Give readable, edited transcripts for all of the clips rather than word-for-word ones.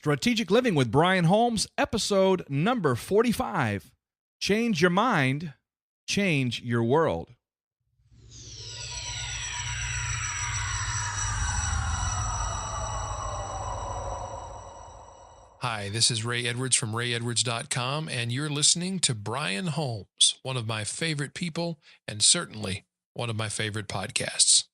Strategic Living with Brian Holmes, episode number 45. Change your mind, change your world. Hi, this is Ray Edwards from rayedwards.com, and you're listening to Brian Holmes, one of my favorite people and certainly one of my favorite podcasts.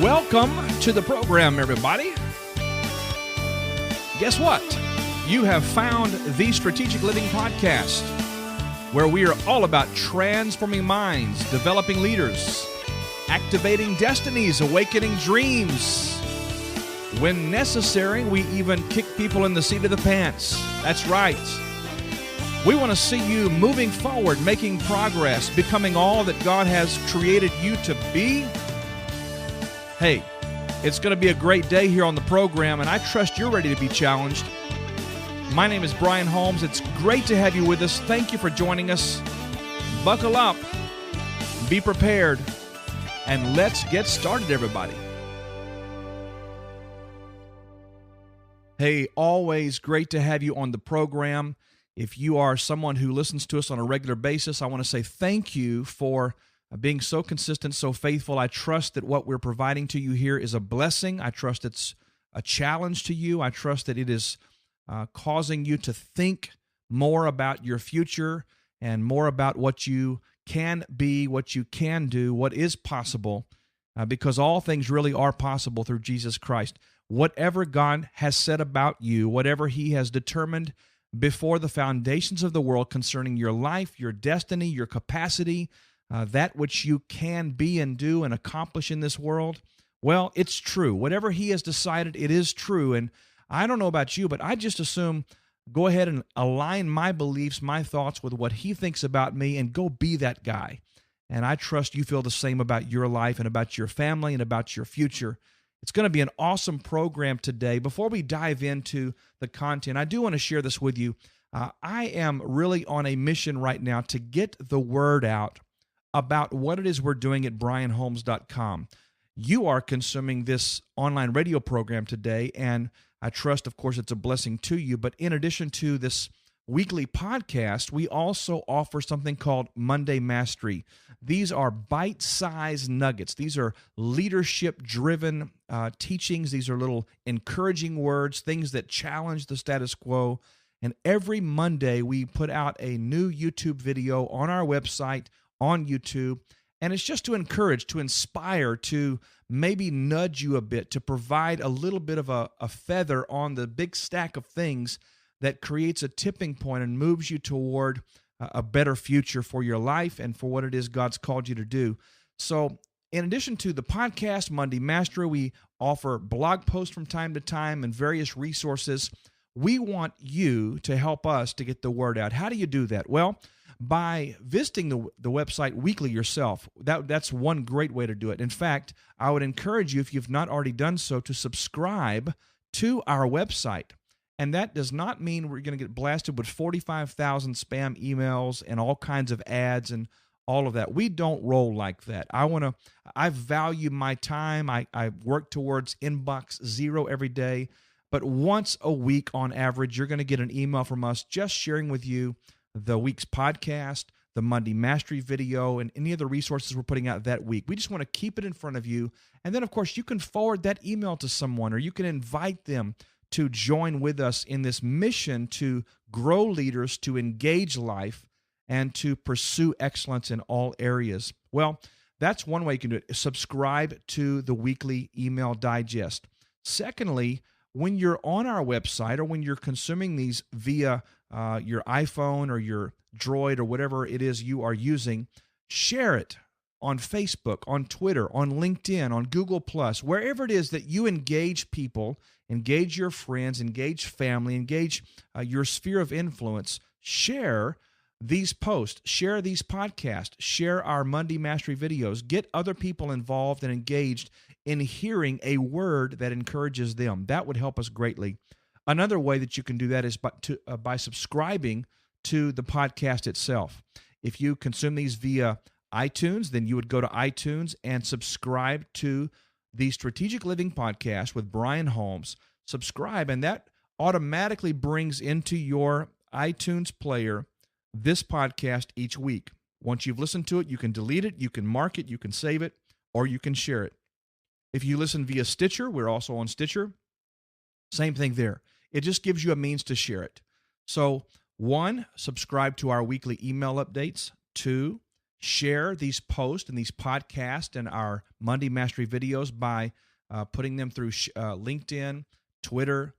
Welcome to the program, everybody. Guess what? You have found the Strategic Living Podcast, where we are all about transforming minds, developing leaders, activating destinies, awakening dreams. When necessary, we even kick people in the seat of the pants. That's right. We want to see you moving forward, making progress, becoming all that God has created you to be. Hey, it's going to be a great day here on the program, and I trust you're ready to be challenged. My name is Brian Holmes. It's great to have you with us. Thank you for joining us. Buckle up, be prepared, and let's get started, everybody. Hey, always great to have you on the program. If you are someone who listens to us on a regular basis, I want to say thank you for being so consistent, so faithful. I trust that what we're providing to you here is a blessing. I trust it's a challenge to you. I trust that it is causing you to think more about your future and more about what you can be, what you can do, what is possible, because all things really are possible through Jesus Christ. Whatever God has said about you, whatever He has determined before the foundations of the world concerning your life, your destiny, your capacity, that which you can be and do and accomplish in this world, well, it's true. Whatever He has decided, it is true. And I don't know about you, but I just assume go ahead and align my beliefs, my thoughts with what He thinks about me and go be that guy. And I trust you feel the same about your life and about your family and about your future. It's going to be an awesome program today. Before we dive into the content, I do want to share this with you. I am really on a mission right now to get the word out about what it is we're doing at brianholmes.com. You are consuming this online radio program today, and I trust, of course, it's a blessing to you. But in addition to this weekly podcast, we also offer something called Monday Mastery. These are bite-sized nuggets. These are leadership-driven teachings. These are little encouraging words, things that challenge the status quo. And every Monday, we put out a new YouTube video on our website, on YouTube, and it's just to encourage, to inspire, to maybe nudge you a bit, to provide a little bit of a feather on the big stack of things that creates a tipping point and moves you toward a better future for your life and for what it is God's called you to do. So in addition to the podcast, Monday Mastery, we offer blog posts from time to time and various resources. We want you to help us to get the word out. How do you do that? Well, by visiting the website weekly yourself. That's one great way to do it. In fact, I would encourage you, if you've not already done so, to subscribe to our website. And that does not mean we're going to get blasted with 45,000 spam emails and all kinds of ads and all of that. We don't roll like that. I value my time. I work towards inbox zero every day. But once a week on average, you're going to get an email from us just sharing with you the week's podcast, the Monday Mastery video, and any of the resources we're putting out that week. We just want to keep it in front of you. And then, of course, you can forward that email to someone, or you can invite them to join with us in this mission to grow leaders, to engage life, and to pursue excellence in all areas. Well, that's one way you can do it. Subscribe to the weekly email digest. Secondly, when you're on our website or when you're consuming these via your iPhone or your Droid or whatever it is you are using, share it on Facebook, on Twitter, on LinkedIn, on Google+, wherever it is that you engage people, engage your friends, engage family, engage your sphere of influence. Share these posts, share these podcasts, share our Monday Mastery videos, get other people involved and engaged in hearing a word that encourages them. That would help us greatly. Another way that you can do that is by subscribing to the podcast itself. If you consume these via iTunes, then you would go to iTunes and subscribe to the Strategic Living Podcast with Brian Holmes. Subscribe, and that automatically brings into your iTunes player this podcast each week. Once you've listened to it, you can delete it, you can mark it, you can save it, or you can share it. If you listen via Stitcher, we're also on Stitcher. Same thing there. It just gives you a means to share it. So, 1, subscribe to our weekly email updates. 2, share these posts and these podcasts and our Monday Mastery videos by putting them through LinkedIn, Twitter,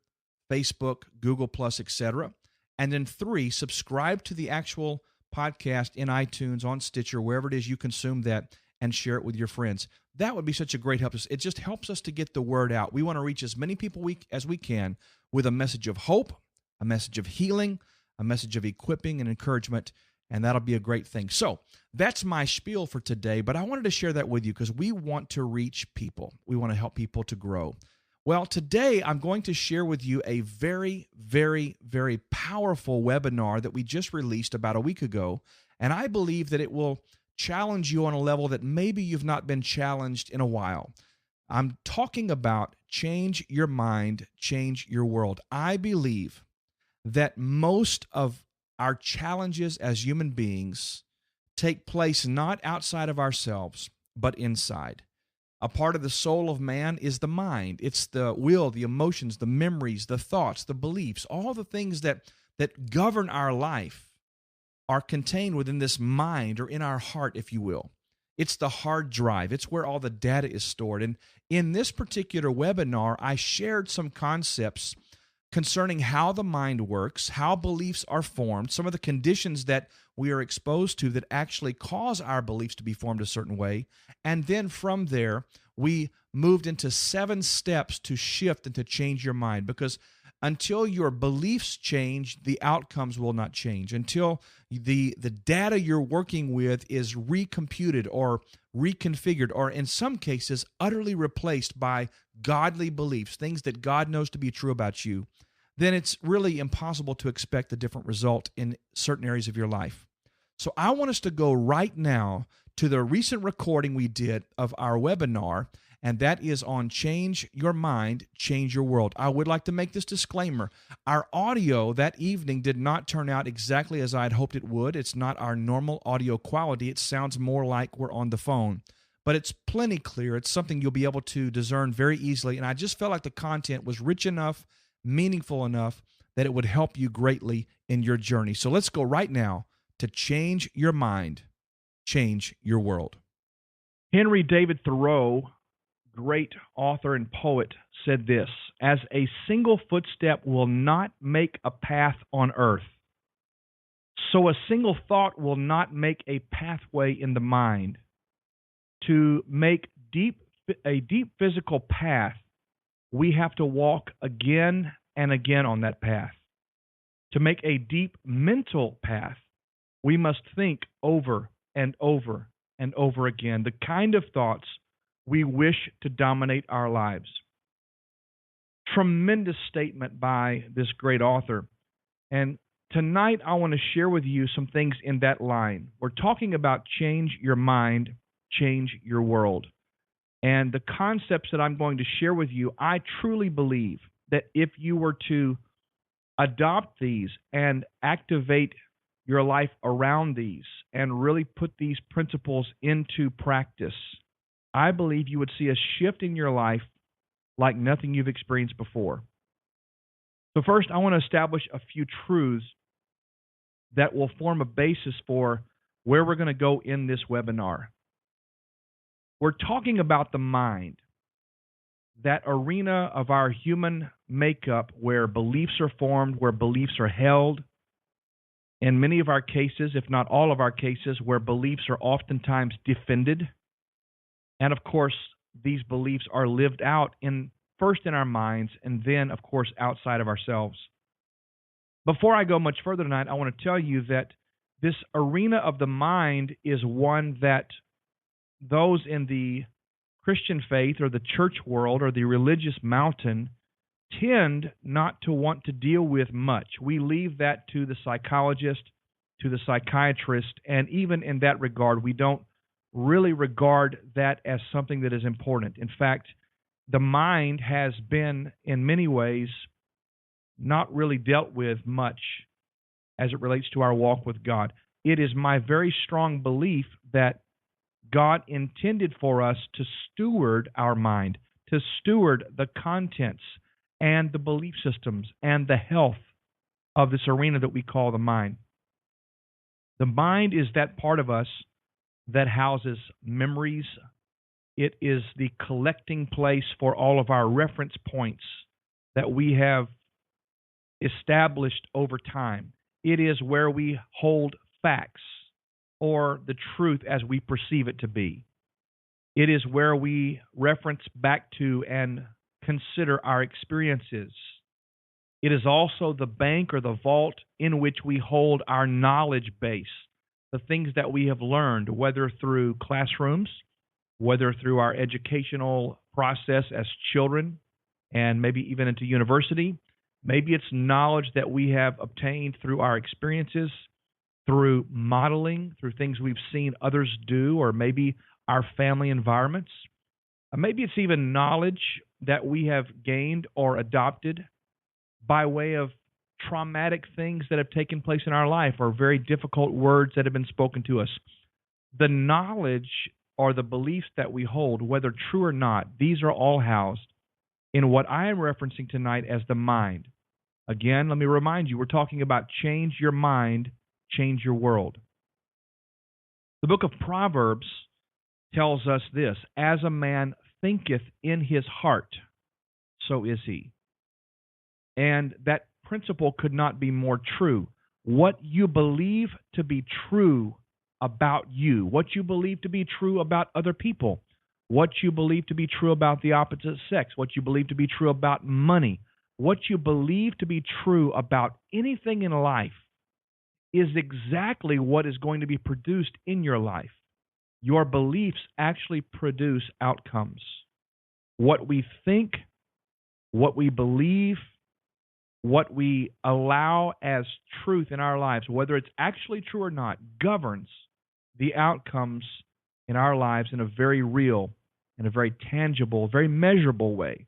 Facebook, Google+, etc. And then 3, subscribe to the actual podcast in iTunes, on Stitcher, wherever it is you consume that, and share it with your friends. That would be such a great help. It just helps us to get the word out. We want to reach as many people as we can with a message of hope, a message of healing, a message of equipping and encouragement, and that'll be a great thing. So that's my spiel for today, but I wanted to share that with you because we want to reach people. We want to help people to grow. Well, today I'm going to share with you a very, very, very powerful webinar that we just released about a week ago, and I believe that it will challenge you on a level that maybe you've not been challenged in a while. I'm talking about change your mind, change your world. I believe that most of our challenges as human beings take place not outside of ourselves, but inside. A part of the soul of man is the mind. It's the will, the emotions, the memories, the thoughts, the beliefs, all the things that govern our life are contained within this mind, or in our heart, if you will. It's the hard drive. It's where all the data is stored. And in this particular webinar, I shared some concepts concerning how the mind works, how beliefs are formed, some of the conditions that we are exposed to that actually cause our beliefs to be formed a certain way. And then from there, we moved into 7 steps to shift and to change your mind, because until your beliefs change, the outcomes will not change. Until the data you're working with is recomputed or reconfigured, or in some cases, utterly replaced by godly beliefs, things that God knows to be true about you, then it's really impossible to expect a different result in certain areas of your life. So I want us to go right now to the recent recording we did of our webinar, and that is on Change Your Mind, Change Your World. I would like to make this disclaimer. Our audio that evening did not turn out exactly as I had hoped it would. It's not our normal audio quality. It sounds more like we're on the phone, but it's plenty clear. It's something you'll be able to discern very easily, and I just felt like the content was rich enough, meaningful enough, that it would help you greatly in your journey. So let's go right now to Change Your Mind, Change Your World. Henry David Thoreau, great author and poet, said this: "As a single footstep will not make a path on earth, so a single thought will not make a pathway in the mind. To make a deep physical path, we have to walk again and again on that path. To make a deep mental path, we must think over and over and over again the kind of thoughts we wish to dominate our lives." Tremendous statement by this great author. And tonight I want to share with you some things in that line. We're talking about change your mind, change your world. And the concepts that I'm going to share with you, I truly believe that if you were to adopt these and activate your life around these and really put these principles into practice, I believe you would see a shift in your life like nothing you've experienced before. So first, I want to establish a few truths that will form a basis for where we're going to go in this webinar. We're talking about the mind, that arena of our human makeup where beliefs are formed, where beliefs are held. In many of our cases, if not all of our cases, where beliefs are oftentimes defended. And of course, these beliefs are lived out first in our minds, and then, of course, outside of ourselves. Before I go much further tonight, I want to tell you that this arena of the mind is one that those in the Christian faith or the church world or the religious mountain tend not to want to deal with much. We leave that to the psychologist to the psychiatrist, and even in that regard, we don't really regard that as something that is important. In fact, the mind has been, in many ways, not really dealt with much as it relates to our walk with God. It is my very strong belief that God intended for us to steward our mind, to steward the contents and the belief systems and the health of this arena that we call the mind. The mind is that part of us that houses memories. It is the collecting place for all of our reference points that we have established over time. It is where we hold facts or the truth as we perceive it to be. It is where we reference back to and consider our experiences. It is also the bank or the vault in which we hold our knowledge base, the things that we have learned, whether through classrooms, whether through our educational process as children, and maybe even into university. Maybe it's knowledge that we have obtained through our experiences, through modeling, through things we've seen others do, or maybe our family environments. Maybe it's even knowledge that we have gained or adopted by way of traumatic things that have taken place in our life or very difficult words that have been spoken to us. The knowledge or the beliefs that we hold, whether true or not, these are all housed in what I am referencing tonight as the mind. Again, let me remind you, we're talking about change your mind, change your world. The book of Proverbs tells us this: as a man thinketh in his heart, so is he. And that principle could not be more true. What you believe to be true about you, what you believe to be true about other people, what you believe to be true about the opposite sex, what you believe to be true about money, what you believe to be true about anything in life is exactly what is going to be produced in your life. Your beliefs actually produce outcomes. What we think, what we believe, what we allow as truth in our lives, whether it's actually true or not, governs the outcomes in our lives in a very real, in a very tangible, very measurable way.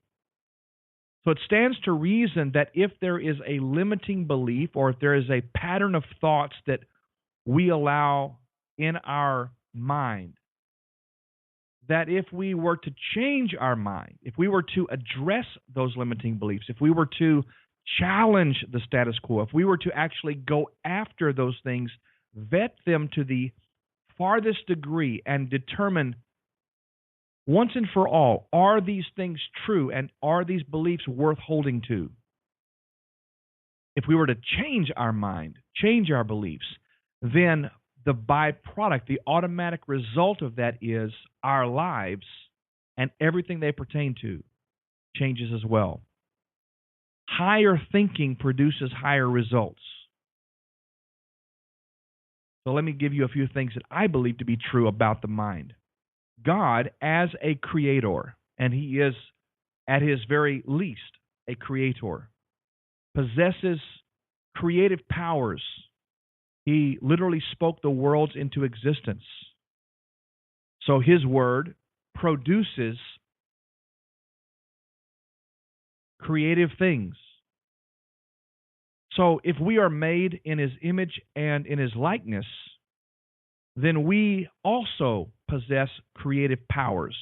So it stands to reason that if there is a limiting belief or if there is a pattern of thoughts that we allow in our mind, that if we were to change our mind, if we were to address those limiting beliefs, if we were to challenge the status quo, if we were to actually go after those things, vet them to the farthest degree and determine once and for all, are these things true and are these beliefs worth holding to? If we were to change our mind, change our beliefs, then the byproduct, the automatic result of that is our lives and everything they pertain to changes as well. Higher thinking produces higher results. So let me give you a few things that I believe to be true about the mind. God, as a creator, and he is at his very least a creator, possesses creative powers. He literally spoke the worlds into existence. So his word produces creative things. So if we are made in his image and in his likeness, then we also possess creative powers.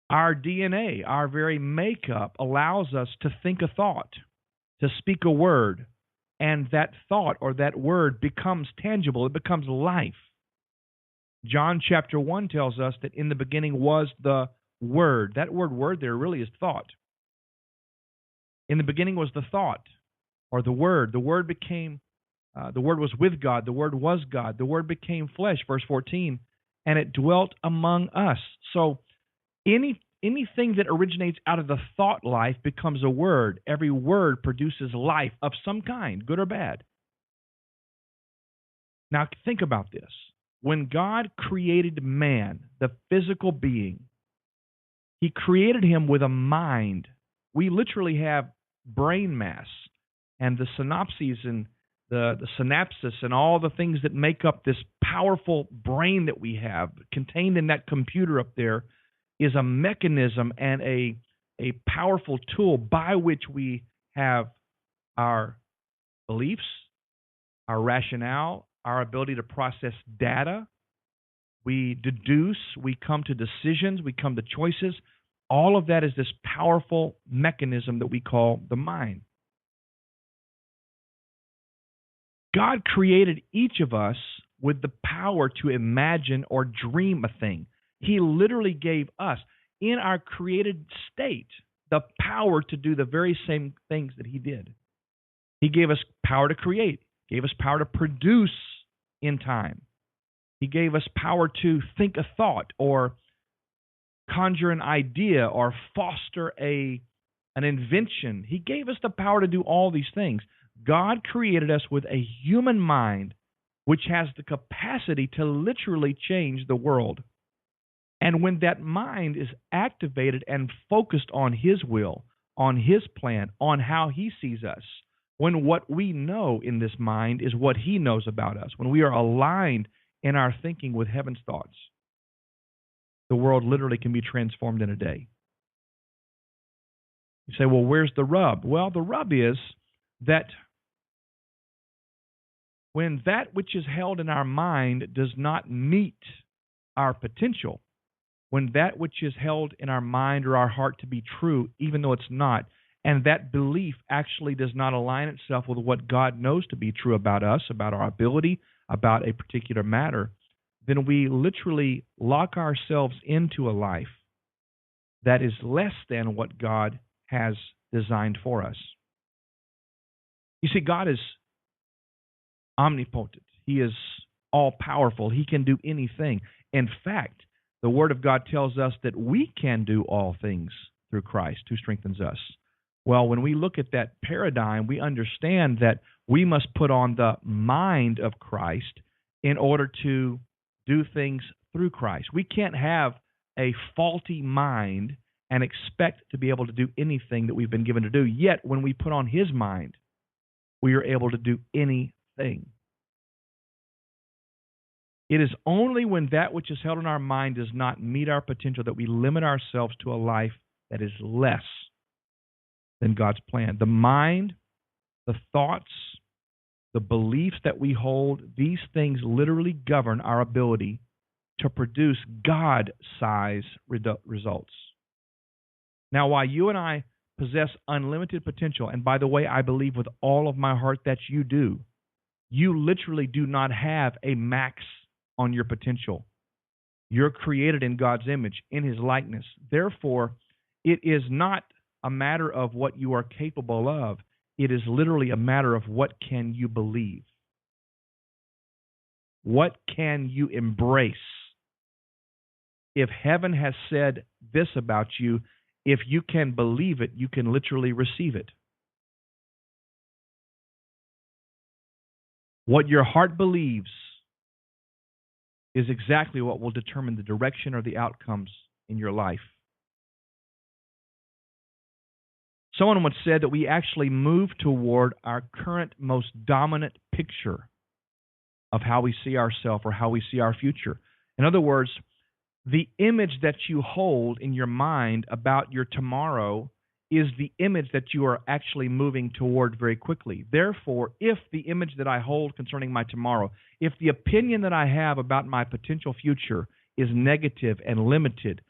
Our DNA, our very makeup, allows us to think a thought, to speak a word, and that thought or that word becomes tangible. It becomes life. John chapter 1 tells us that in the beginning was the Word. That word there really is thought. In the beginning was the thought, or the Word. The Word became, the Word was with God. The Word was God. The Word became flesh, verse 14, and it dwelt among us. So anything that originates out of the thought life becomes a word. Every word produces life of some kind, good or bad. Now think about this. When God created man, the physical being, he created him with a mind. We literally have brain mass. And the synopses and the synapses and all the things that make up this powerful brain that we have contained in that computer up there is a mechanism and a powerful tool by which we have our beliefs, our rationale, our ability to process data. We deduce, we come to decisions, we come to choices. All of that is this powerful mechanism that we call the mind. God created each of us with the power to imagine or dream a thing. He literally gave us, in our created state, the power to do the very same things that He did. He gave us power to create, gave us power to produce in time. He gave us power to think a thought or conjure an idea or foster an invention. He gave us the power to do all these things. God created us with a human mind which has the capacity to literally change the world. And when that mind is activated and focused on His will, on His plan, on how He sees us, when what we know in this mind is what He knows about us, when we are aligned in our thinking with heaven's thoughts, the world literally can be transformed in a day. You say, well, where's the rub? Well, the rub is that when that which is held in our mind does not meet our potential, when that which is held in our mind or our heart to be true, even though it's not, and that belief actually does not align itself with what God knows to be true about us, about our ability, about a particular matter, then we literally lock ourselves into a life that is less than what God has designed for us. You see, God is omnipotent. He is all-powerful. He can do anything. In fact, the Word of God tells us that we can do all things through Christ who strengthens us. Well, when we look at that paradigm, we understand that we must put on the mind of Christ in order to do things through Christ. We can't have a faulty mind and expect to be able to do anything that we've been given to do. Yet, when we put on His mind, we are able to do anything. It is only when that which is held in our mind does not meet our potential that we limit ourselves to a life that is less than God's plan. The mind, the thoughts, the beliefs that we hold, these things literally govern our ability to produce God-size results. Now, while you and I possess unlimited potential, and by the way, I believe with all of my heart that you do, you literally do not have a max on your potential. You're created in God's image, in His likeness. Therefore, it is not a matter of what you are capable of. It is literally a matter of what can you believe. What can you embrace? If heaven has said this about you, if you can believe it, you can literally receive it. What your heart believes is exactly what will determine the direction or the outcomes in your life. Someone once said that we actually move toward our current most dominant picture of how we see ourselves or how we see our future. In other words, the image that you hold in your mind about your tomorrow is the image that you are actually moving toward very quickly. Therefore, if the image that I hold concerning my tomorrow, if the opinion that I have about my potential future is negative and limited,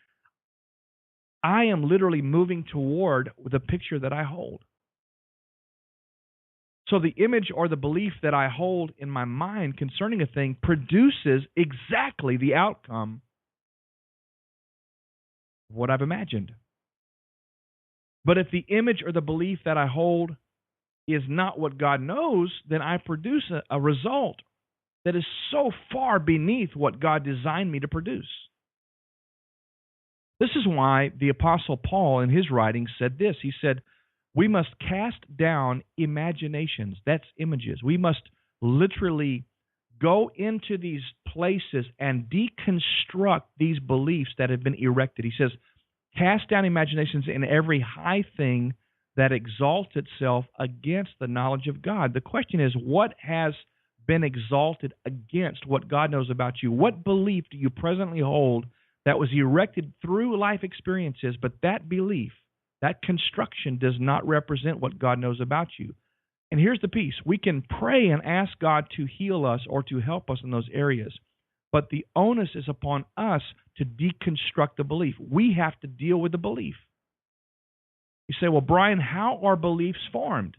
I am literally moving toward the picture that I hold. So the image or the belief that I hold in my mind concerning a thing produces exactly the outcome of what I've imagined. But if the image or the belief that I hold is not what God knows, then I produce a result that is so far beneath what God designed me to produce. This is why the Apostle Paul in his writings said this. He said, we must cast down imaginations. That's images. We must literally go into these places and deconstruct these beliefs that have been erected. He says, cast down imaginations in every high thing that exalts itself against the knowledge of God. The question is, what has been exalted against what God knows about you? What belief do you presently hold that was erected through life experiences, but that belief, that construction does not represent what God knows about you? And here's the piece. We can pray and ask God to heal us or to help us in those areas, but the onus is upon us to deconstruct the belief. We have to deal with the belief. You say, well, Brian, how are beliefs formed?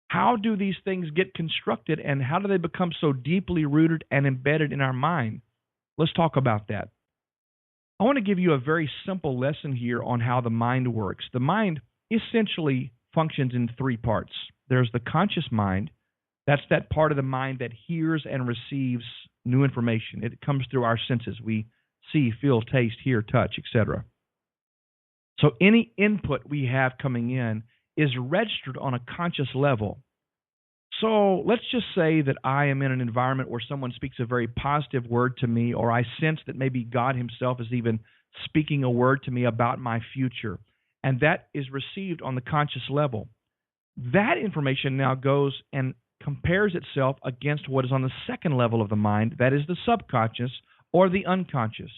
How do these things get constructed, and how do they become so deeply rooted and embedded in our mind? Let's talk about that. I want to give you a very simple lesson here on how the mind works. The mind essentially functions in three parts. There's the conscious mind. That's that part of the mind that hears and receives new information. It comes through our senses. We see, feel, taste, hear, touch, etc. So any input we have coming in is registered on a conscious level. So let's just say that I am in an environment where someone speaks a very positive word to me, or I sense that maybe God himself is even speaking a word to me about my future, and that is received on the conscious level. That information now goes and compares itself against what is on the second level of the mind, that is the subconscious or the unconscious.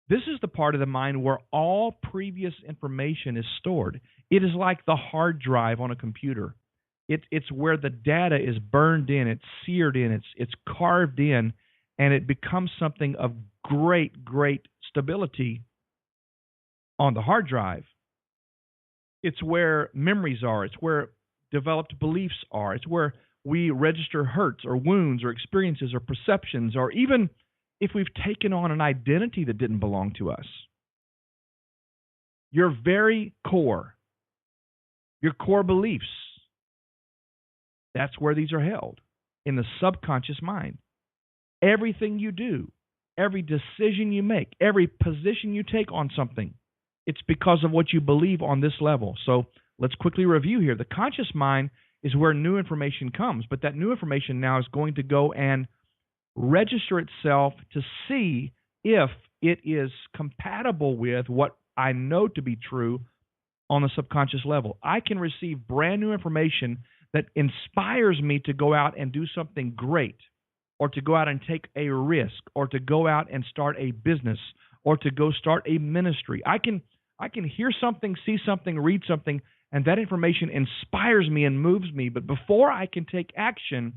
This is the part of the mind where all previous information is stored. It is like the hard drive on a computer. It's where the data is burned in, it's seared in, it's carved in, and it becomes something of great, great stability on the hard drive. It's where memories are. It's where developed beliefs are. It's where we register hurts or wounds or experiences or perceptions, or even if we've taken on an identity that didn't belong to us. Your very core, your core beliefs, that's where these are held, in the subconscious mind. Everything you do, every decision you make, every position you take on something, it's because of what you believe on this level. So let's quickly review here. The conscious mind is where new information comes, but that new information now is going to go and register itself to see if it is compatible with what I know to be true on the subconscious level. I can receive brand new information that inspires me to go out and do something great, or to go out and take a risk, or to go out and start a business, or to go start a ministry. I can hear something, see something, read something, and that information inspires me and moves me. But before I can take action,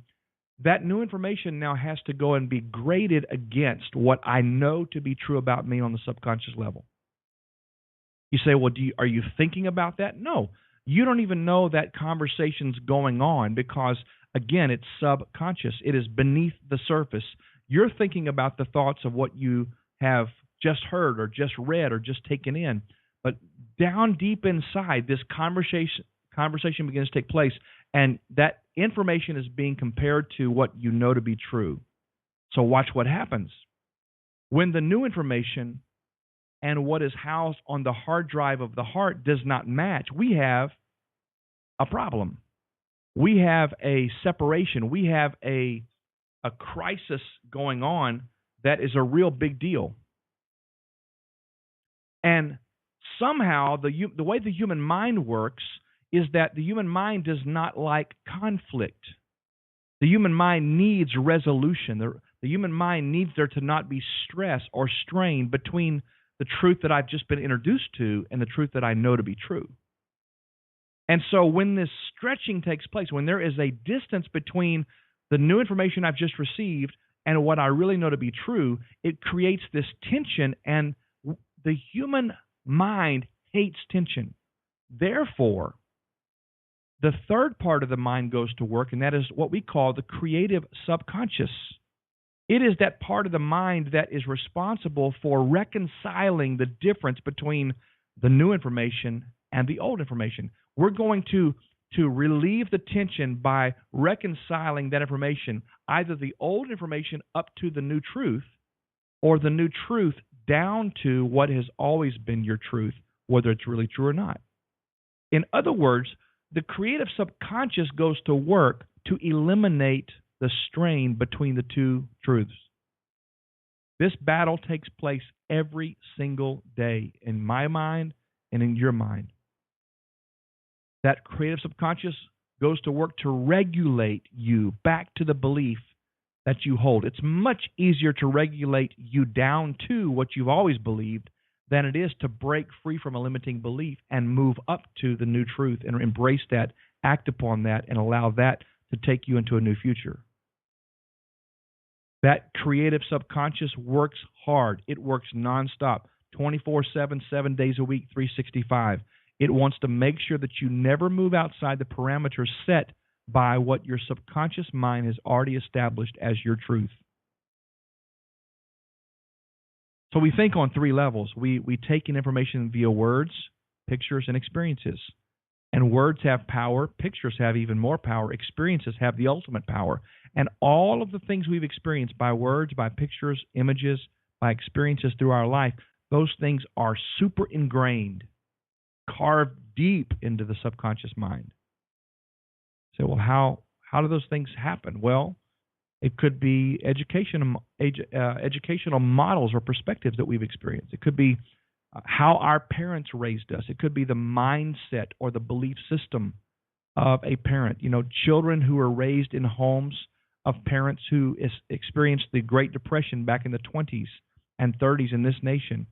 that new information now has to go and be graded against what I know to be true about me on the subconscious level. You say, well, are you thinking about that? No. You don't even know that conversation's going on because, again, it's subconscious. It is beneath the surface. You're thinking about the thoughts of what you have just heard or just read or just taken in. But down deep inside, this conversation begins to take place, and that information is being compared to what you know to be true. So watch what happens. When the new information and what is housed on the hard drive of the heart does not match, we have a problem. We have a separation. We have a crisis going on that is a real big deal. And somehow the way the human mind works is that the human mind does not like conflict. The human mind needs resolution. The human mind needs there to not be stress or strain between the truth that I've just been introduced to and the truth that I know to be true. And so when this stretching takes place, when there is a distance between the new information I've just received and what I really know to be true, it creates this tension, and the human mind hates tension. Therefore, the third part of the mind goes to work, and that is what we call the creative subconscious. It is that part of the mind that is responsible for reconciling the difference between the new information and the old information. We're going to relieve the tension by reconciling that information, either the old information up to the new truth, or the new truth down to what has always been your truth, whether it's really true or not. In other words, the creative subconscious goes to work to eliminate the strain between the two truths. This battle takes place every single day in my mind and in your mind. That creative subconscious goes to work to regulate you back to the belief that you hold. It's much easier to regulate you down to what you've always believed than it is to break free from a limiting belief and move up to the new truth and embrace that, act upon that, and allow that to take you into a new future. That creative subconscious works hard. It works nonstop, 24/7, 7 days a week, 365. It wants to make sure that you never move outside the parameters set by what your subconscious mind has already established as your truth. So we think on three levels. We take in information via words, pictures, and experiences. And words have power, pictures have even more power, experiences have the ultimate power. And all of the things we've experienced by words, by pictures, images, by experiences through our life, those things are super ingrained, carved deep into the subconscious mind. So, well, how do those things happen? Well, it could be educational models or perspectives that we've experienced. It could be how our parents raised us. It could be the mindset or the belief system of a parent. You know, children who are raised in homes of parents who experienced the Great Depression back in the 20s and 30s in this nation.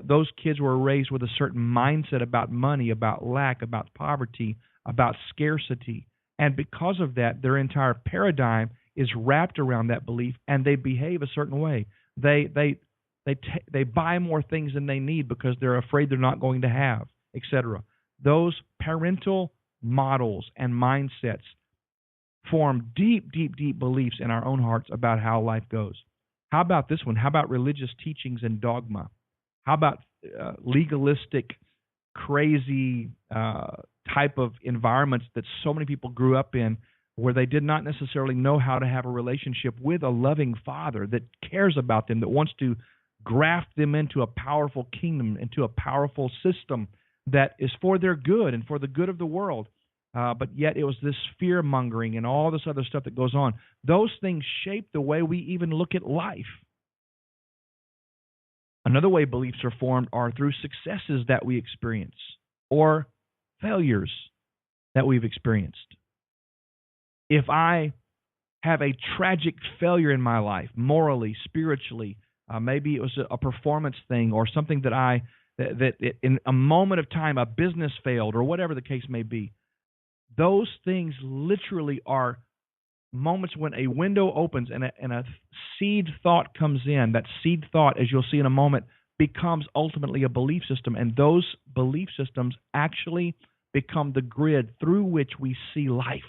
Those kids were raised with a certain mindset about money, about lack, about poverty, about scarcity. And because of that, their entire paradigm is wrapped around that belief, and they behave a certain way. They buy more things than they need because they're afraid they're not going to have, etc. Those parental models and mindsets form deep, deep, deep beliefs in our own hearts about how life goes. How about this one? How about religious teachings and dogma? How about legalistic, crazy type of environments that so many people grew up in, where they did not necessarily know how to have a relationship with a loving father that cares about them, that wants to graft them into a powerful kingdom, into a powerful system that is for their good and for the good of the world. But yet it was this fear-mongering and all this other stuff that goes on. Those things shape the way we even look at life. Another way beliefs are formed are through successes that we experience or failures that we've experienced. If I have a tragic failure in my life, morally, spiritually, maybe it was a performance thing or something that in a moment of time, a business failed or whatever the case may be, those things literally are moments when a window opens and a seed thought comes in. That seed thought, as you'll see in a moment, becomes ultimately a belief system. And those belief systems actually become the grid through which we see life.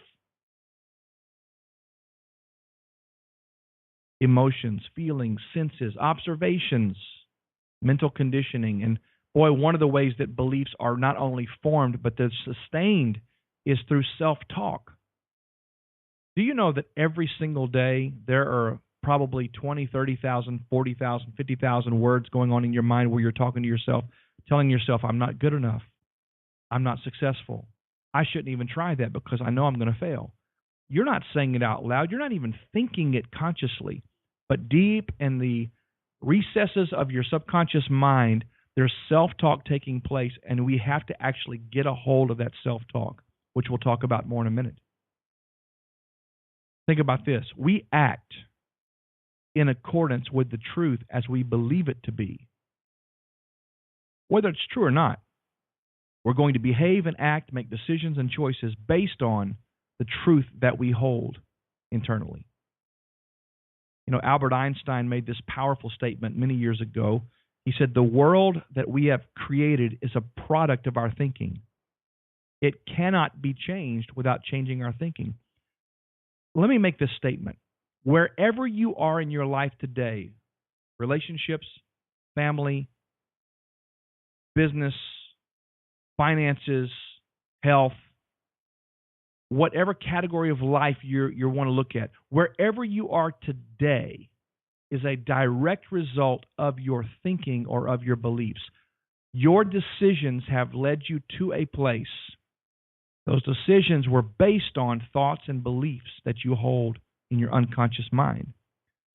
Emotions, feelings, senses, observations, mental conditioning. And boy, one of the ways that beliefs are not only formed, but they're sustained is through self-talk. Do you know that every single day there are probably 20, 30,000, 40,000, 50,000 words going on in your mind where you're talking to yourself, telling yourself, I'm not good enough. I'm not successful. I shouldn't even try that because I know I'm going to fail. You're not saying it out loud. You're not even thinking it consciously. But deep in the recesses of your subconscious mind, there's self-talk taking place, and we have to actually get a hold of that self-talk, which we'll talk about more in a minute. Think about this. We act in accordance with the truth as we believe it to be. Whether it's true or not, we're going to behave and act, make decisions and choices based on the truth that we hold internally. You know, Albert Einstein made this powerful statement many years ago. He said, the world that we have created is a product of our thinking. It cannot be changed without changing our thinking. Let me make this statement. Wherever you are in your life today, relationships, family, business, finances, health, whatever category of life you want to look at, wherever you are today is a direct result of your thinking or of your beliefs. Your decisions have led you to a place. Those decisions were based on thoughts and beliefs that you hold in your unconscious mind.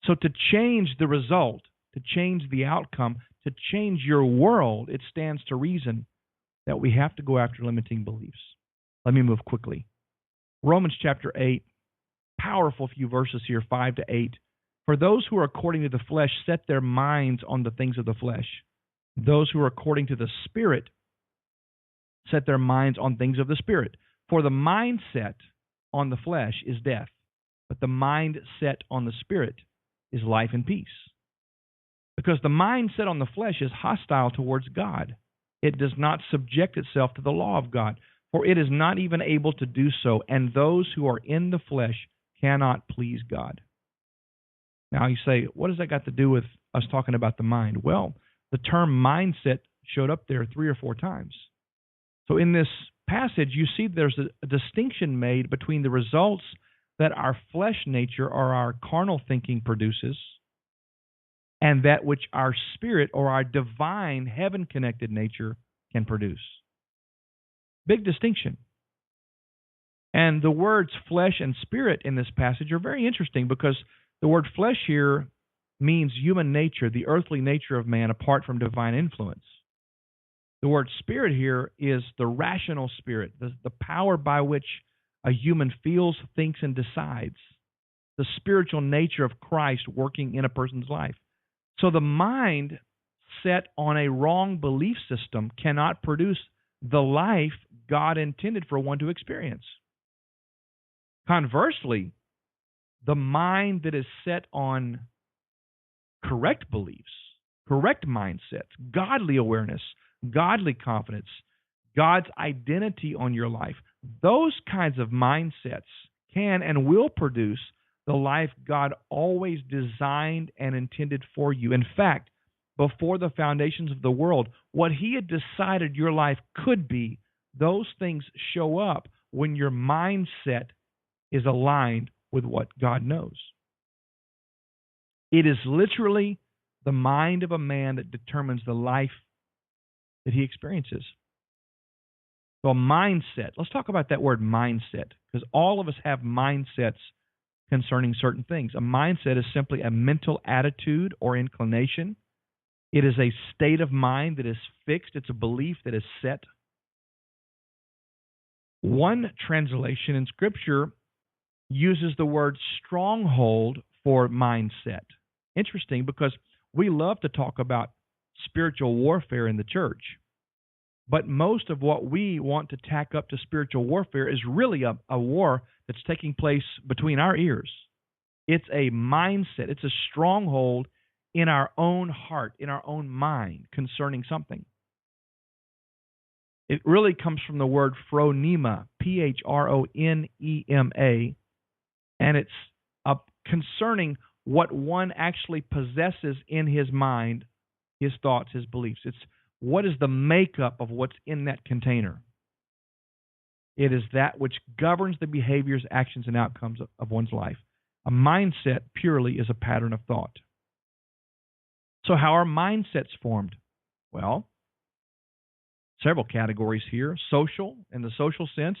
So to change the result, to change the outcome, to change your world, it stands to reason that we have to go after limiting beliefs. Let me move quickly. Romans chapter 8, powerful few verses here, 5 to 8. For those who are according to the flesh set their minds on the things of the flesh. Those who are according to the Spirit set their minds on things of the Spirit. For the mindset on the flesh is death, but the mind set on the Spirit is life and peace. Because the mind set on the flesh is hostile towards God. It does not subject itself to the law of God, for it is not even able to do so, and those who are in the flesh cannot please God. Now you say, what does that got to do with us talking about the mind? Well, the term mindset showed up there 3 or 4 times. So in this passage, you see there's a distinction made between the results that our flesh nature or our carnal thinking produces and that which our spirit or our divine heaven-connected nature can produce. Big distinction. And the words flesh and spirit in this passage are very interesting because the word flesh here means human nature, the earthly nature of man apart from divine influence. The word spirit here is the rational spirit, the power by which a human feels, thinks, and decides. The spiritual nature of Christ working in a person's life. So the mind set on a wrong belief system cannot produce the life God intended for one to experience. Conversely, the mind that is set on correct beliefs, correct mindsets, godly awareness, godly confidence, God's identity on your life, those kinds of mindsets can and will produce the life God always designed and intended for you. In fact, before the foundations of the world, what He had decided your life could be, those things show up when your mindset is aligned with what God knows. It is literally the mind of a man that determines the life that he experiences. So a mindset. Let's talk about that word mindset, because all of us have mindsets concerning certain things. A mindset is simply a mental attitude or inclination. It is a state of mind that is fixed. It's a belief that is set. One translation in Scripture uses the word stronghold for mindset. Interesting, because we love to talk about spiritual warfare in the church, but most of what we want to tack up to spiritual warfare is really a war that's taking place between our ears. It's a mindset. It's a stronghold in our own heart, in our own mind concerning something. It really comes from the word phronema, Phronema, and it's concerning what one actually possesses in his mind, his thoughts, his beliefs. It's what is the makeup of what's in that container. It is that which governs the behaviors, actions, and outcomes of one's life. A mindset purely is a pattern of thought. So how are mindsets formed? Well, several categories here. Social, in the social sense,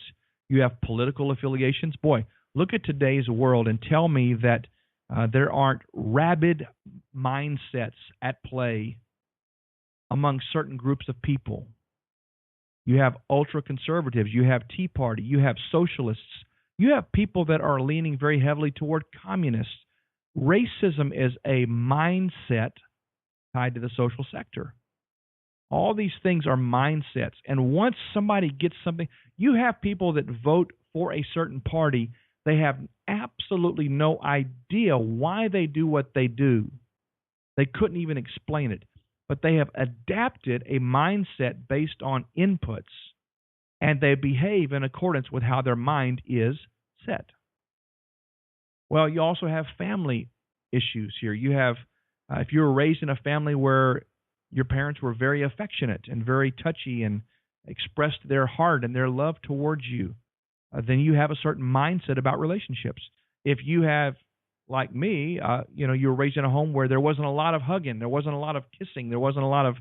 you have political affiliations. Boy, look at today's world and tell me that there aren't rabid mindsets at play among certain groups of people. You have ultra-conservatives, you have Tea Party, you have socialists, you have people that are leaning very heavily toward communists. Racism is a mindset tied to the social sector. All these things are mindsets. And once somebody gets something, you have people that vote for a certain party, they have absolutely no idea why they do what they do. They couldn't even explain it. But they have adapted a mindset based on inputs, and they behave in accordance with how their mind is set. Well, you also have family issues here. You have, if you were raised in a family where your parents were very affectionate and very touchy and expressed their heart and their love towards you, then you have a certain mindset about relationships. If you have, like me, you were raised in a home where there wasn't a lot of hugging, there wasn't a lot of kissing, there wasn't a lot of,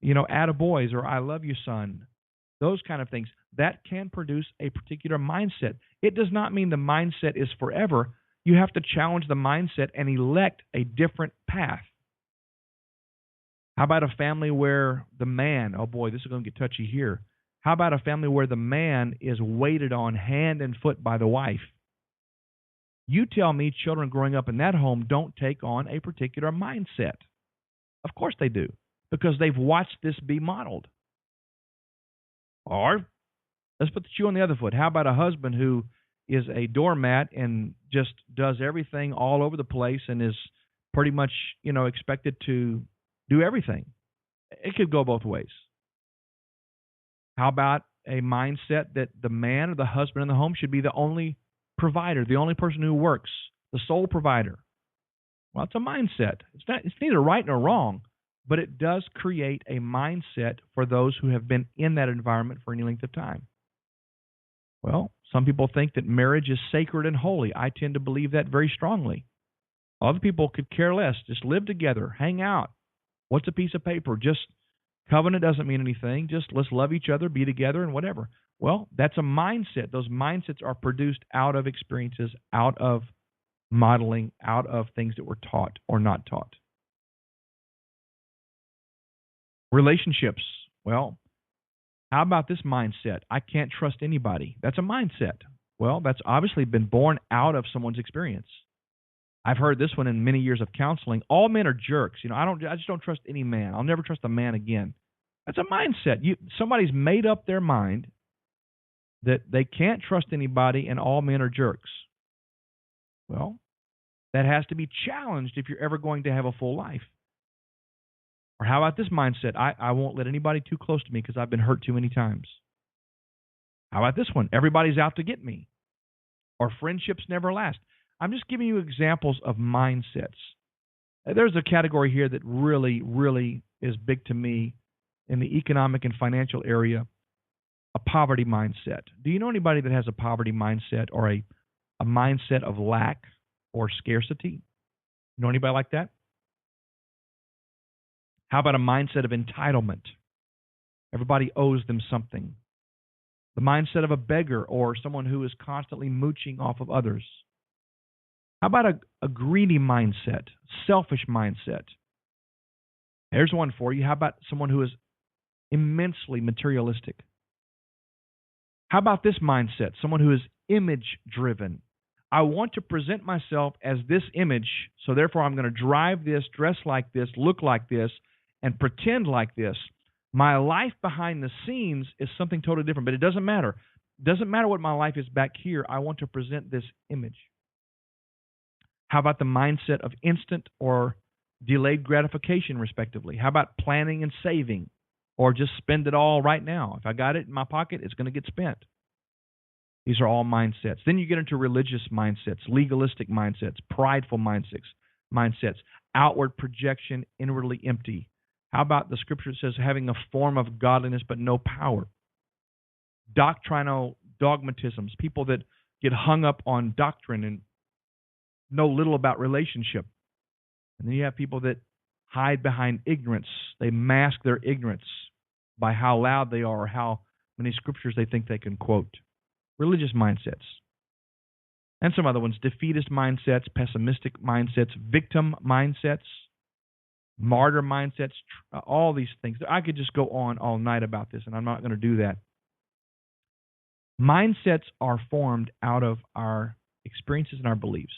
attaboys or I love you, son. Those kind of things. That can produce a particular mindset. It does not mean the mindset is forever. You have to challenge the mindset and elect a different path. How about a family where the man, oh boy, this is going to get touchy here. How about a family where the man is weighted on hand and foot by the wife? You tell me children growing up in that home don't take on a particular mindset. Of course they do, because they've watched this be modeled. Or let's put the shoe on the other foot. How about a husband who is a doormat and just does everything all over the place and is pretty much, expected to do everything? It could go both ways. How about a mindset that the man or the husband in the home should be the only provider, the only person who works, the sole provider? Well, it's a mindset. It's neither right nor wrong, but it does create a mindset for those who have been in that environment for any length of time. Well, some people think that marriage is sacred and holy. I tend to believe that very strongly. Other people could care less. Just live together, hang out. What's a piece of paper? Just covenant doesn't mean anything. Just let's love each other, be together, and whatever. Well, that's a mindset. Those mindsets are produced out of experiences, out of modeling, out of things that were taught or not taught. Relationships. Well, how about this mindset? I can't trust anybody. That's a mindset. Well, that's obviously been born out of someone's experience. I've heard this one in many years of counseling. All men are jerks. I just don't trust any man. I'll never trust a man again. That's a mindset. Somebody's made up their mind that they can't trust anybody and all men are jerks. Well, that has to be challenged if you're ever going to have a full life. Or how about this mindset? I won't let anybody too close to me because I've been hurt too many times. How about this one? Everybody's out to get me. Or friendships never last. I'm just giving you examples of mindsets. There's a category here that really, really is big to me in the economic and financial area, a poverty mindset. Do you know anybody that has a poverty mindset or a mindset of lack or scarcity? You know anybody like that? How about a mindset of entitlement? Everybody owes them something. The mindset of a beggar or someone who is constantly mooching off of others. How about a greedy mindset, selfish mindset? There's one for you. How about someone who is immensely materialistic? How about this mindset, someone who is image-driven? I want to present myself as this image, so therefore I'm going to drive this, dress like this, look like this, and pretend like this. My life behind the scenes is something totally different, but it doesn't matter. It doesn't matter what my life is back here. I want to present this image. How about the mindset of instant or delayed gratification, respectively? How about planning and saving, or just spend it all right now? If I got it in my pocket, it's going to get spent. These are all mindsets. Then you get into religious mindsets, legalistic mindsets, prideful mindsets, outward projection, inwardly empty. How about the scripture that says having a form of godliness but no power? Doctrinal dogmatisms, people that get hung up on doctrine and know little about relationship. And then you have people that hide behind ignorance. They mask their ignorance by how loud they are or how many scriptures they think they can quote. Religious mindsets. And some other ones, defeatist mindsets, pessimistic mindsets, victim mindsets, martyr mindsets, all these things. I could just go on all night about this, and I'm not going to do that. Mindsets are formed out of our experiences and our beliefs.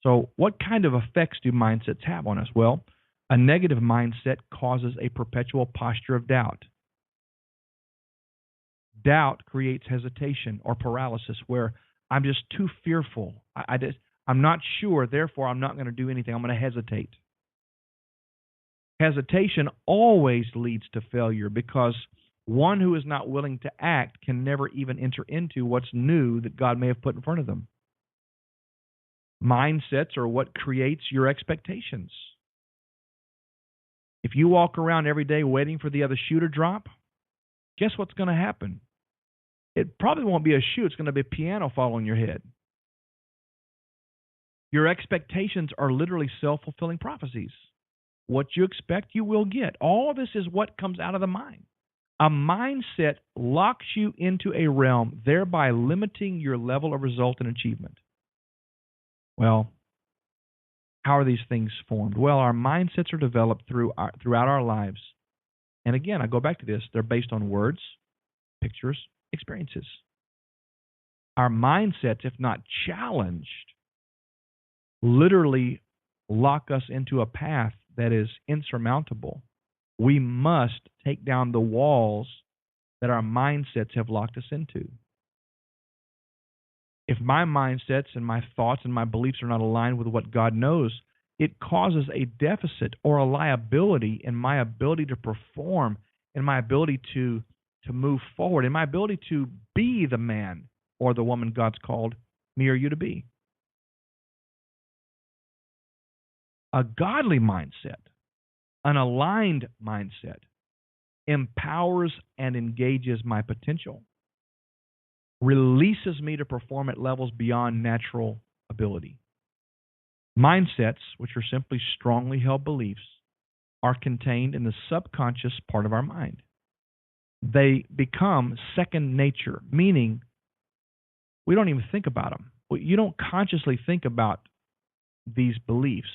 So what kind of effects do mindsets have on us? Well, a negative mindset causes a perpetual posture of doubt. Doubt creates hesitation or paralysis where I'm just too fearful. I'm not sure, therefore I'm not going to do anything. I'm going to hesitate. Hesitation always leads to failure because one who is not willing to act can never even enter into what's new that God may have put in front of them. Mindsets are what creates your expectations. If you walk around every day waiting for the other shoe to drop, guess what's going to happen? It probably won't be a shoe. It's going to be a piano fall on your head. Your expectations are literally self-fulfilling prophecies. What you expect, you will get. All of this is what comes out of the mind. A mindset locks you into a realm, thereby limiting your level of result and achievement. Well, how are these things formed? Well, our mindsets are developed throughout our lives. And again, I go back to this. They're based on words. pictures experiences. Our mindsets, if not challenged, literally lock us into a path that is insurmountable. We must take down the walls that our mindsets have locked us into. If my mindsets and my thoughts and my beliefs are not aligned with what God knows, it causes a deficit or a liability in my ability to perform, in my ability to move forward, in my ability to be the man or the woman God's called me or you to be. A godly mindset, an aligned mindset, empowers and engages my potential, releases me to perform at levels beyond natural ability. Mindsets, which are simply strongly held beliefs, are contained in the subconscious part of our mind. They become second nature, meaning we don't even think about them. You don't consciously think about these beliefs.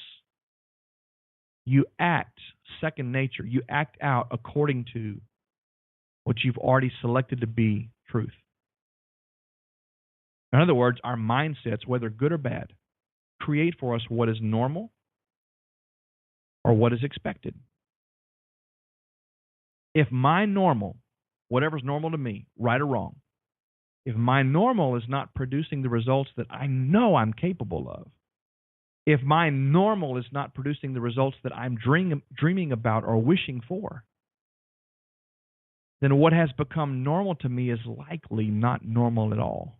You act second nature. You act out according to what you've already selected to be truth. In other words, our mindsets, whether good or bad, create for us what is normal or what is expected. If my normal, whatever's normal to me, right or wrong, if my normal is not producing the results that I know I'm capable of, if my normal is not producing the results that I'm dreaming about or wishing for, then what has become normal to me is likely not normal at all.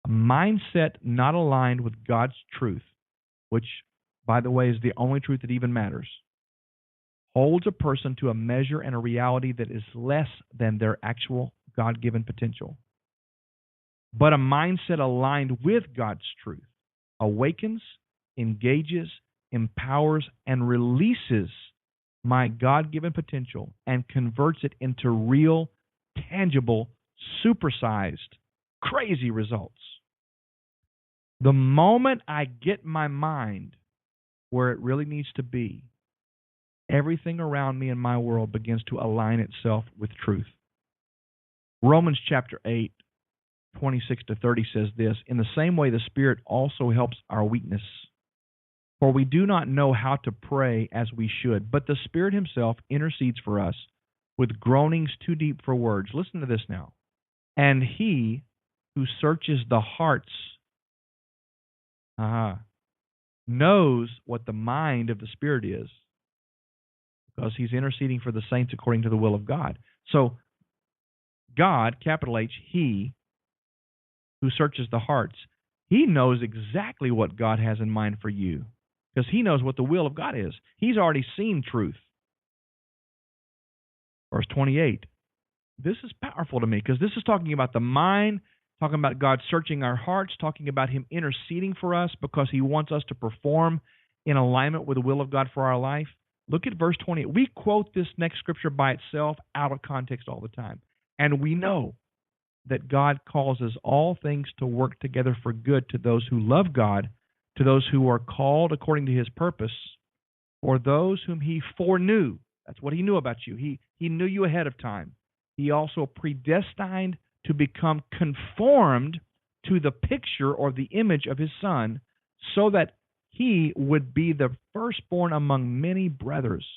A mindset not aligned with God's truth, which, by the way, is the only truth that even matters, holds a person to a measure and a reality that is less than their actual God-given potential. But a mindset aligned with God's truth awakens, engages, empowers, and releases my God-given potential and converts it into real, tangible, supersized, crazy results. The moment I get my mind where it really needs to be, everything around me in my world begins to align itself with truth. Romans chapter 8, 26 to 30 says this, "In the same way the Spirit also helps our weakness. For we do not know how to pray as we should, but the Spirit Himself intercedes for us with groanings too deep for words." Listen to this now. "And He who searches the hearts knows what the mind of the Spirit is, because He's interceding for the saints according to the will of God." So God, capital H, He who searches the hearts, He knows exactly what God has in mind for you, because He knows what the will of God is. He's already seen truth. Verse 28. This is powerful to me, because this is talking about the mind, talking about God searching our hearts, talking about Him interceding for us because He wants us to perform in alignment with the will of God for our life. Look at verse 28. We quote this next scripture by itself out of context all the time. And we know that God causes all things to work together for good to those who love God, to those who are called according to His purpose, for those whom He foreknew. That's what He knew about you. He knew you ahead of time. He also predestined to become conformed to the picture or the image of His Son, so that He would be the firstborn among many brothers.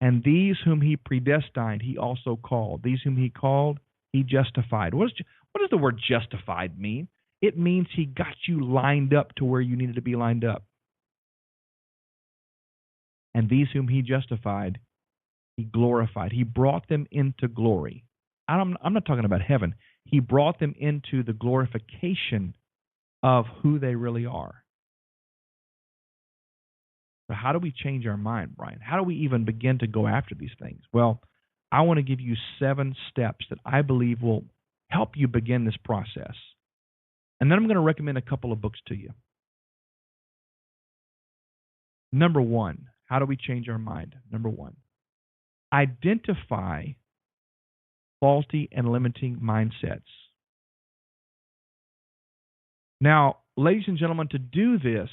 And these whom He predestined, He also called. These whom He called, He justified. What does the word justified mean? It means He got you lined up to where you needed to be lined up. And these whom He justified, He glorified. He brought them into glory. I'm not talking about heaven. He brought them into the glorification of who they really are. So how do we change our mind, Brian? How do we even begin to go after these things? Well, I want to give you 7 steps that I believe will help you begin this process. And then I'm going to recommend a couple of books to you. Number 1, how do we change our mind? Number 1, identify faulty and limiting mindsets. Now, ladies and gentlemen, to do this,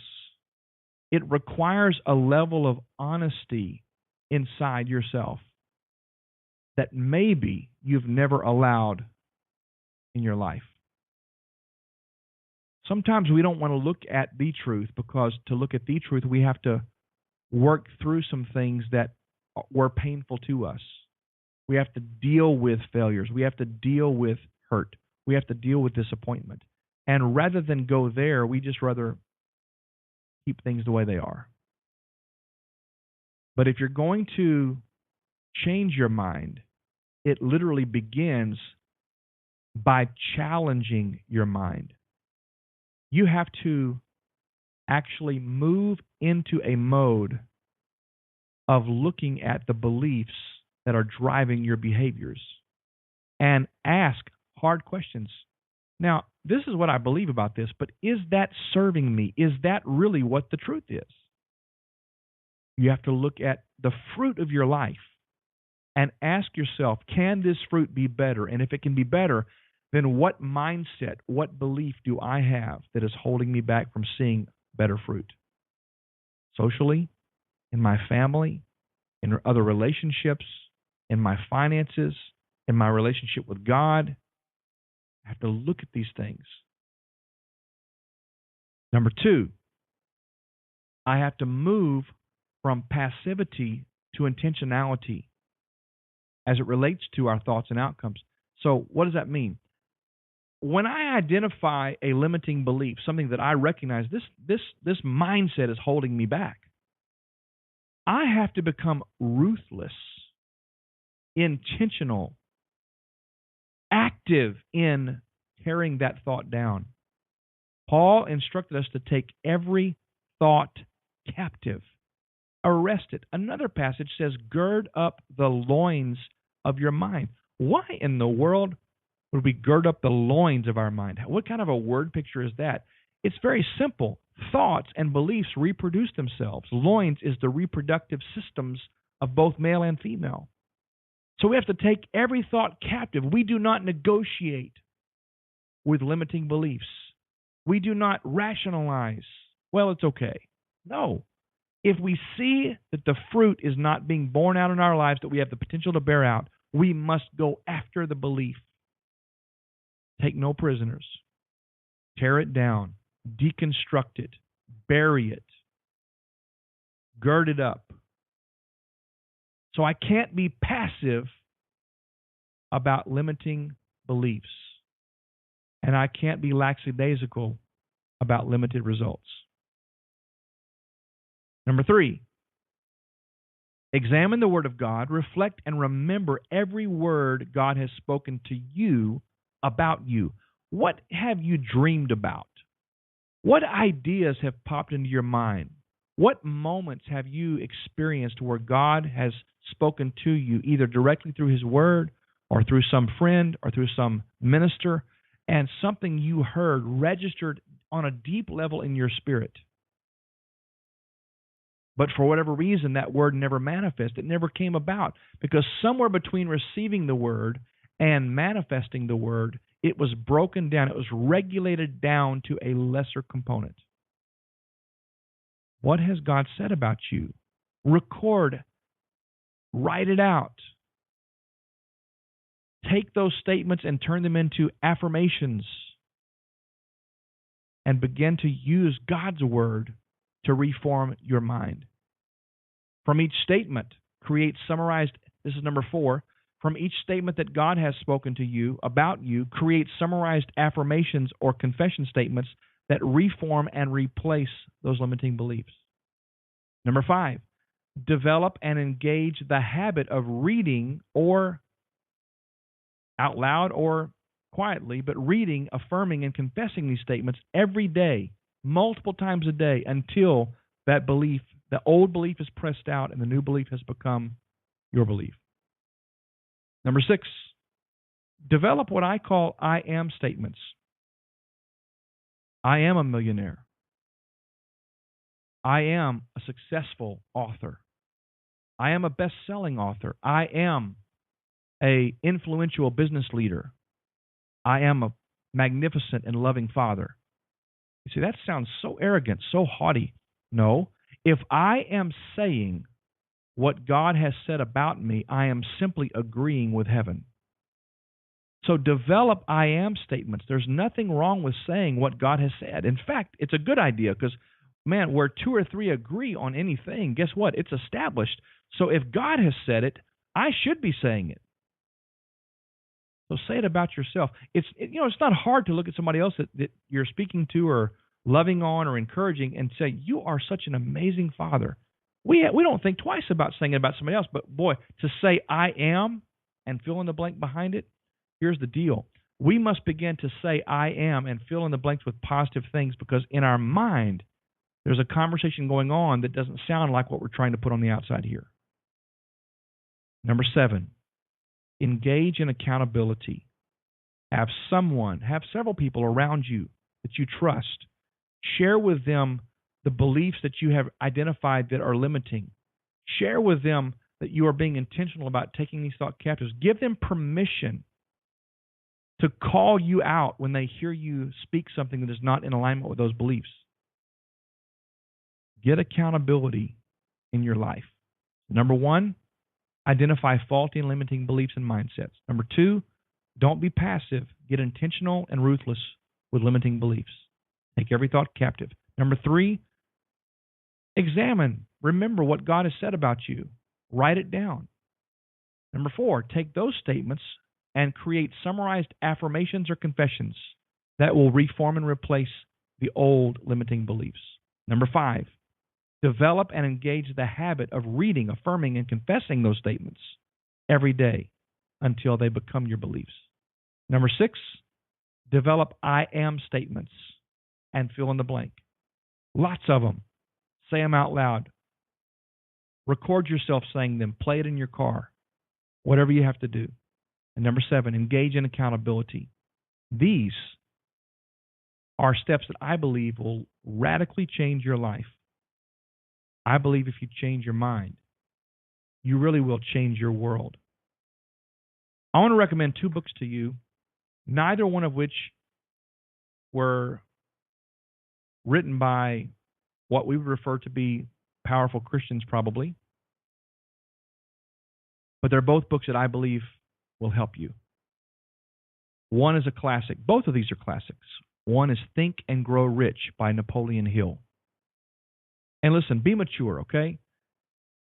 it requires a level of honesty inside yourself. that maybe you've never allowed in your life. Sometimes we don't want to look at the truth, because to look at the truth, we have to work through some things that were painful to us. We have to deal with failures. We have to deal with hurt. We have to deal with disappointment. And rather than go there, we just rather keep things the way they are. But if you're going to change your mind, it literally begins by challenging your mind. You have to actually move into a mode of looking at the beliefs that are driving your behaviors and ask hard questions. Now, this is what I believe about this, but is that serving me? Is that really what the truth is? You have to look at the fruit of your life and ask yourself, can this fruit be better? And if it can be better, then what mindset, what belief do I have that is holding me back from seeing better fruit? Socially, in my family, in other relationships, in my finances, in my relationship with God. I have to look at these things. Number 2, I have to move from passivity to intentionality as it relates to our thoughts and outcomes. So what does that mean? When I identify a limiting belief, something that I recognize, this mindset is holding me back, I have to become ruthless, intentional, active in tearing that thought down. Paul instructed us to take every thought captive, arrest it. Another passage says, gird up the loins of your mind. Why in the world would we gird up the loins of our mind? What kind of a word picture is that? It's very simple. Thoughts and beliefs reproduce themselves. Loins is the reproductive systems of both male and female. So we have to take every thought captive. We do not negotiate with limiting beliefs. We do not rationalize, well, it's okay. No. If we see that the fruit is not being borne out in our lives that we have the potential to bear out, we must go after the belief. Take no prisoners. Tear it down. Deconstruct it. Bury it. Gird it up. So I can't be passive about limiting beliefs. And I can't be lackadaisical about limited results. Number 3, examine the Word of God, reflect and remember every word God has spoken to you about you. What have you dreamed about? What ideas have popped into your mind? What moments have you experienced where God has spoken to you, either directly through His Word or through some friend or through some minister, and something you heard registered on a deep level in your spirit? But for whatever reason, that word never manifested. It never came about, because somewhere between receiving the word and manifesting the word, it was broken down. It was regulated down to a lesser component. What has God said about you? Record. Write it out. Take those statements and turn them into affirmations, and begin to use God's word to reform your mind. From each statement, create summarized, this is number 4, from each statement that God has spoken to you about you, create summarized affirmations or confession statements that reform and replace those limiting beliefs. Number 5, develop and engage the habit of reading, or out loud or quietly, but reading, affirming, and confessing these statements every day, multiple times a day, until that belief, the old belief, is pressed out and the new belief has become your belief. Number 6, develop what I call I am statements. I am a millionaire. I am a successful author. I am a best-selling author. I am an influential business leader. I am a magnificent and loving father. You see, that sounds so arrogant, so haughty. No. If I am saying what God has said about me, I am simply agreeing with heaven. So develop I am statements. There's nothing wrong with saying what God has said. In fact, it's a good idea because, man, where two or three agree on anything, guess what? It's established. So if God has said it, I should be saying it. So say it about yourself. It's not hard to look at somebody else that you're speaking to or loving on or encouraging and say, you are such an amazing father. We don't think twice about saying it about somebody else, but boy, to say I am and fill in the blank behind it, here's the deal. We must begin to say I am and fill in the blanks with positive things because in our mind, there's a conversation going on that doesn't sound like what we're trying to put on the outside here. Number 7, engage in accountability. Have several people around you that you trust. Share with them the beliefs that you have identified that are limiting. Share with them that you are being intentional about taking these thought captives. Give them permission to call you out when they hear you speak something that is not in alignment with those beliefs. Get accountability in your life. Number 1, identify faulty and limiting beliefs and mindsets. Number 2, don't be passive. Get intentional and ruthless with limiting beliefs. Take every thought captive. Number 3, examine. Remember what God has said about you. Write it down. Number 4, take those statements and create summarized affirmations or confessions that will reform and replace the old limiting beliefs. Number 5, develop and engage the habit of reading, affirming, and confessing those statements every day until they become your beliefs. Number 6, develop I am statements and fill in the blank. Lots of them. Say them out loud. Record yourself saying them. Play it in your car. Whatever you have to do. And number 7, engage in accountability. These are steps that I believe will radically change your life. I believe if you change your mind, you really will change your world. I want to recommend 2 books to you, neither one of which were written by what we would refer to be powerful Christians probably, but they're both books that I believe will help you. One is a classic. Both of these are classics. One is Think and Grow Rich by Napoleon Hill. And listen, be mature, okay?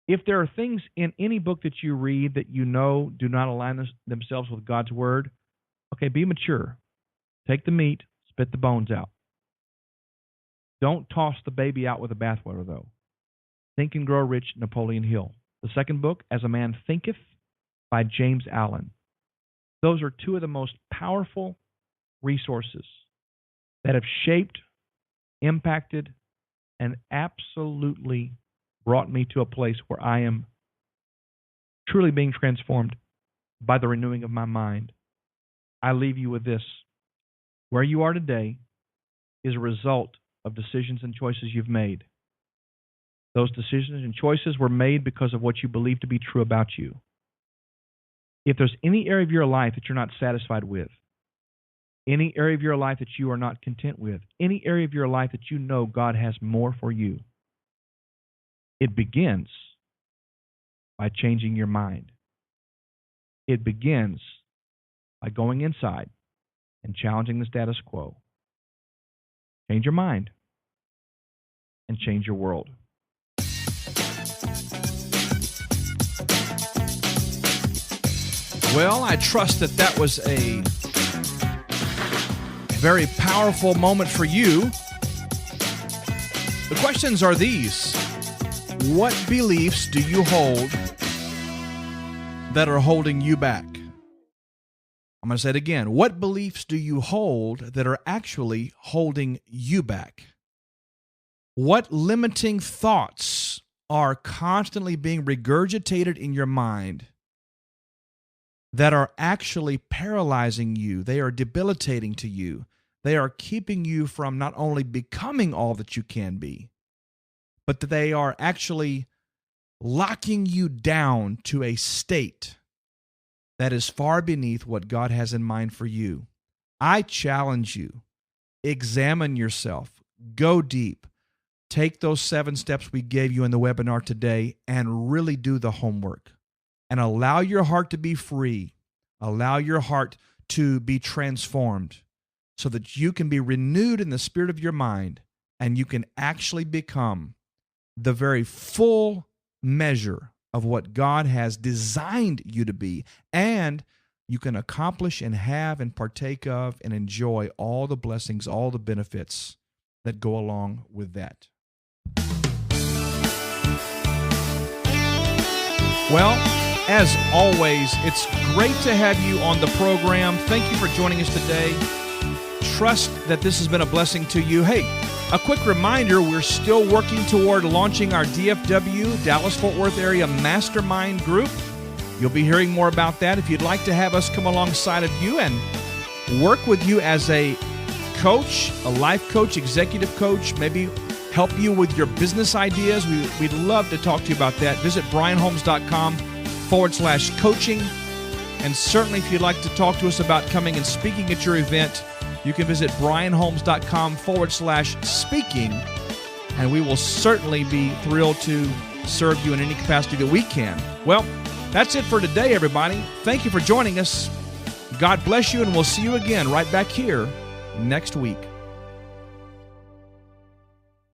If there are things in any book that you read that you know do not align themselves with God's word, okay, be mature. Take the meat, spit the bones out. Don't toss the baby out with the bathwater, though. Think and Grow Rich, Napoleon Hill. The second book, As a Man Thinketh, by James Allen. Those are 2 of the most powerful resources that have shaped, impacted, and absolutely brought me to a place where I am truly being transformed by the renewing of my mind. I leave you with this. Where you are today is a result of decisions and choices you've made. Those decisions and choices were made because of what you believe to be true about you. If there's any area of your life that you're not satisfied with, any area of your life that you are not content with, any area of your life that you know God has more for you, it begins by changing your mind. It begins by going inside and challenging the status quo. Change your mind and change your world. Well, I trust that was a very powerful moment for you. The questions are these. What beliefs do you hold that are holding you back? I'm going to say it again. What beliefs do you hold that are actually holding you back? What limiting thoughts are constantly being regurgitated in your mind that are actually paralyzing you? They are debilitating to you. They are keeping you from not only becoming all that you can be, but that they are actually locking you down to a state that is far beneath what God has in mind for you. I challenge you, examine yourself, go deep, take those 7 steps we gave you in the webinar today and really do the homework and allow your heart to be free. Allow your heart to be transformed so that you can be renewed in the spirit of your mind and you can actually become the very full measure of what God has designed you to be, and you can accomplish and have and partake of and enjoy all the blessings, all the benefits that go along with that. Well, as always, it's great to have you on the program. Thank you for joining us today. Trust that this has been a blessing to you. Hey, a quick reminder, we're still working toward launching our DFW, Dallas-Fort Worth area mastermind group. You'll be hearing more about that. If you'd like to have us come alongside of you and work with you as a coach, a life coach, executive coach, maybe help you with your business ideas, we'd love to talk to you about that. Visit brianholmes.com/coaching. And certainly if you'd like to talk to us about coming and speaking at your event, you can visit brianholmes.com/speaking, and we will certainly be thrilled to serve you in any capacity that we can. Well, that's it for today, everybody. Thank you for joining us. God bless you, and we'll see you again right back here next week.